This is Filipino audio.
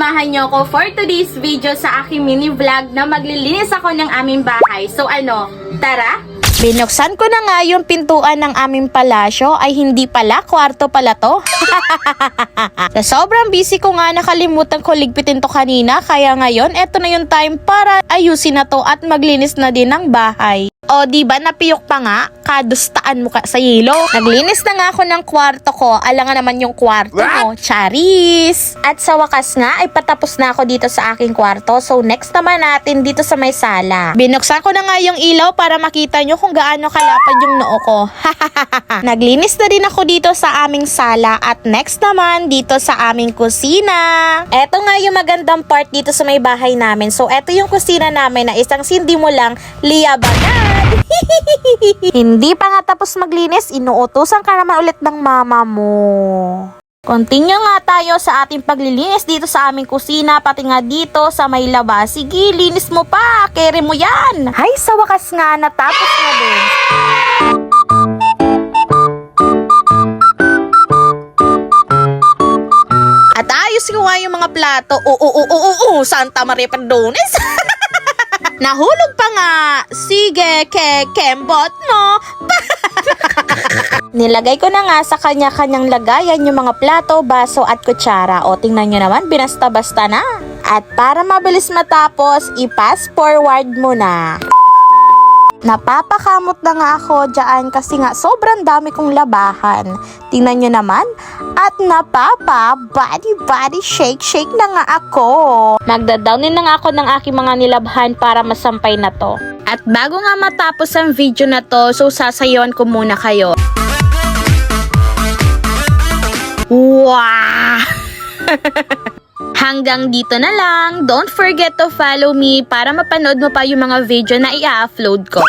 samahan nyo ako for today's video sa aking mini vlog na maglilinis ako ng aming bahay. So ano, tara! Binuksan ko na nga yung pintuan ng aming palasyo ay hindi pala, kwarto pala to. Sa sobrang busy ko nga nakalimutan ko ligpitin to kanina, kaya ngayon eto na yung time para ayusin na to at maglinis na din ng bahay. O diba napiyok pa nga, kadustaan mo ka sa yelo. Naglinis na nga ako ng kwarto ko, alangan naman yung kwarto mo, charis. At sa wakas nga ay patapos na ako dito sa aking kwarto, so next naman natin dito sa may sala. Binuksan ko na nga yung ilaw para makita nyo kung gaano kalapad yung noo ko. Naglinis na din ako dito sa aming sala at next naman dito sa aming kusina. Eto nga yung magandang part dito sa may bahay namin. So eto yung kusina namin na isang sindi mo lang, liyabanan. Hindi pa nga tapos maglinis, inuutusan ka naman ulit ng mama mo. Continue nga tayo sa ating paglilinis dito sa aming kusina, pati nga dito sa may labas. Sige, linis mo pa, kere mo yan. Hay, sa wakas nga, natapos na din. At ayos ko nga yung mga plato. Santa Maria Perdones. Nahulog pa nga. Sige, kembot mo. Nilagay ko na nga sa kanya-kanyang lagayan yung mga plato, baso at kutsara. O tingnan nyo naman, binasta-basta na. At para mabilis matapos, i-pass forward mo na. Napapakamot na nga ako dyan kasi nga sobrang dami kong labahan. Tingnan nyo naman. At body shake na nga ako. Nagdadownin na nga ako ng aking mga nilabhan para masampay na to. At bago nga matapos ang video na to, so sasayawan ko muna kayo. Wow! Hanggang dito na lang. Don't forget to follow me para mapanood mo pa yung mga video na i-upload ko.